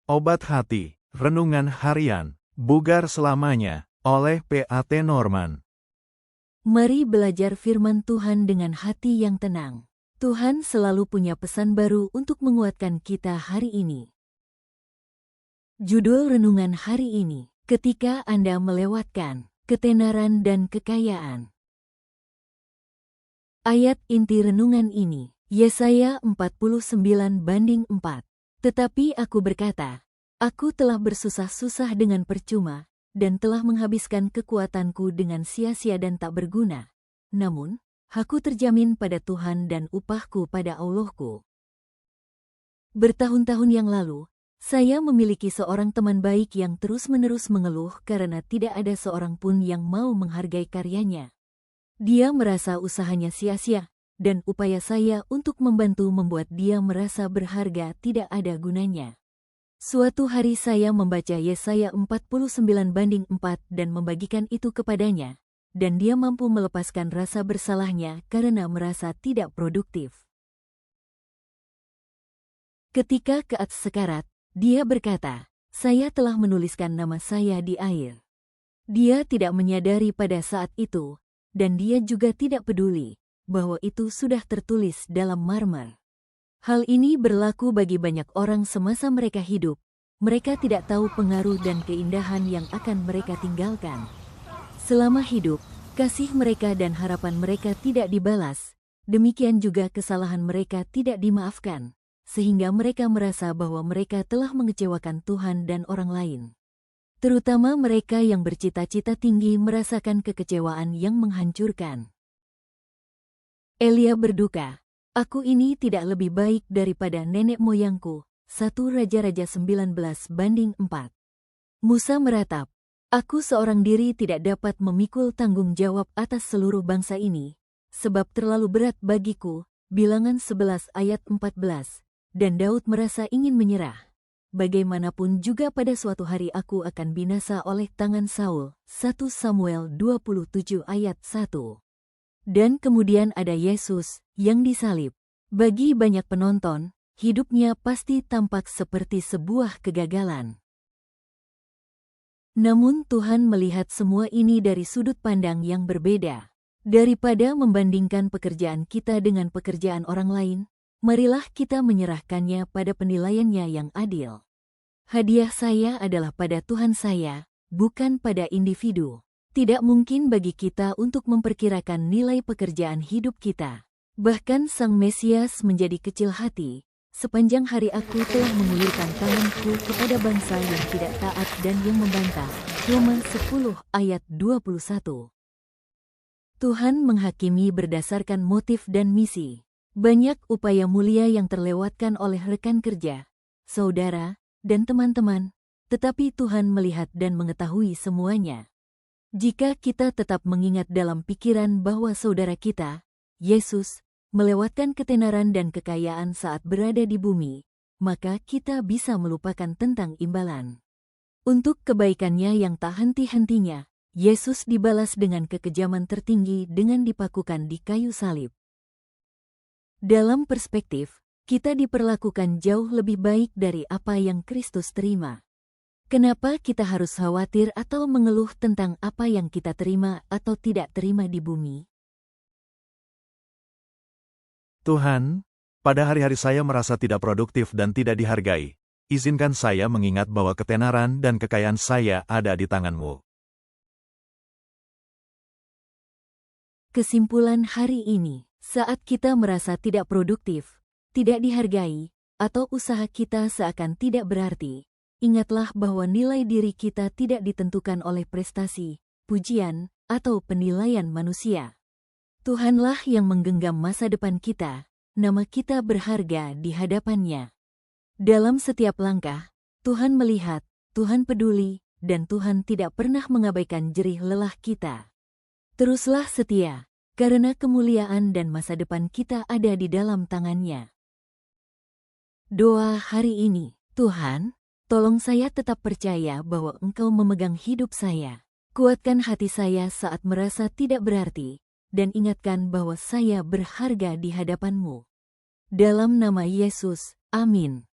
Obat Hati, Renungan Harian, Bugar Selamanya, oleh P.A.T. Norman. Mari belajar firman Tuhan dengan hati yang tenang. Tuhan selalu punya pesan baru untuk menguatkan kita hari ini. Judul renungan hari ini, ketika Anda melewatkan ketenaran dan kekayaan. Ayat inti renungan ini, Yesaya 49:4. Tetapi aku berkata, aku telah bersusah-susah dengan percuma, dan telah menghabiskan kekuatanku dengan sia-sia dan tak berguna. Namun, aku terjamin pada Tuhan dan upahku pada Allahku. Bertahun-tahun yang lalu, saya memiliki seorang teman baik yang terus-menerus mengeluh karena tidak ada seorang pun yang mau menghargai karyanya. Dia merasa usahanya sia-sia, dan upaya saya untuk membantu membuat dia merasa berharga tidak ada gunanya. Suatu hari saya membaca Yesaya 49:4 dan membagikan itu kepadanya, dan dia mampu melepaskan rasa bersalahnya karena merasa tidak produktif. Ketika keat sekarat, dia berkata, saya telah menuliskan nama saya di air. Dia tidak menyadari pada saat itu, dan dia juga tidak peduli bahwa itu sudah tertulis dalam marmer. Hal ini berlaku bagi banyak orang semasa mereka hidup. Mereka tidak tahu pengaruh dan keindahan yang akan mereka tinggalkan. Selama hidup, kasih mereka dan harapan mereka tidak dibalas. Demikian juga kesalahan mereka tidak dimaafkan, sehingga mereka merasa bahwa mereka telah mengecewakan Tuhan dan orang lain. Terutama mereka yang bercita-cita tinggi merasakan kekecewaan yang menghancurkan. Elia berduka, aku ini tidak lebih baik daripada nenek moyangku. 1 Raja-Raja 19:4. Musa meratap, aku seorang diri tidak dapat memikul tanggung jawab atas seluruh bangsa ini, sebab terlalu berat bagiku. Bilangan 11 ayat 14. Dan Daud merasa ingin menyerah. Bagaimanapun juga pada suatu hari aku akan binasa oleh tangan Saul. 1 Samuel 27 ayat 1. Dan kemudian ada Yesus yang disalib. Bagi banyak penonton, hidupnya pasti tampak seperti sebuah kegagalan. Namun Tuhan melihat semua ini dari sudut pandang yang berbeda. Daripada membandingkan pekerjaan kita dengan pekerjaan orang lain, marilah kita menyerahkannya pada penilaiannya yang adil. Hadiah saya adalah pada Tuhan saya, bukan pada individu. Tidak mungkin bagi kita untuk memperkirakan nilai pekerjaan hidup kita. Bahkan Sang Mesias menjadi kecil hati. Sepanjang hari aku telah mengulurkan tanganku kepada bangsa yang tidak taat dan yang membantah. Roma 10 ayat 21. Tuhan menghakimi berdasarkan motif dan misi. Banyak upaya mulia yang terlewatkan oleh rekan kerja, saudara, dan teman-teman, tetapi Tuhan melihat dan mengetahui semuanya. Jika kita tetap mengingat dalam pikiran bahwa saudara kita, Yesus, melewatkan ketenaran dan kekayaan saat berada di bumi, maka kita bisa melupakan tentang imbalan. Untuk kebaikannya yang tak henti-hentinya, Yesus dibalas dengan kekejaman tertinggi dengan dipakukan di kayu salib. Dalam perspektif, kita diperlakukan jauh lebih baik dari apa yang Kristus terima. Kenapa kita harus khawatir atau mengeluh tentang apa yang kita terima atau tidak terima di bumi? Tuhan, pada hari-hari saya merasa tidak produktif dan tidak dihargai. Izinkan saya mengingat bahwa ketenaran dan kekayaan saya ada di tangan-Mu. Kesimpulan hari ini, saat kita merasa tidak produktif, tidak dihargai, atau usaha kita seakan tidak berarti, ingatlah bahwa nilai diri kita tidak ditentukan oleh prestasi, pujian, atau penilaian manusia. Tuhanlah yang menggenggam masa depan kita, nama kita berharga di hadapan-Nya. Dalam setiap langkah, Tuhan melihat, Tuhan peduli, dan Tuhan tidak pernah mengabaikan jerih lelah kita. Teruslah setia, karena kemuliaan dan masa depan kita ada di dalam tangan-Nya. Doa hari ini, Tuhan, tolong saya tetap percaya bahwa Engkau memegang hidup saya. Kuatkan hati saya saat merasa tidak berarti, dan ingatkan bahwa saya berharga di hadapan-Mu. Dalam nama Yesus, amin.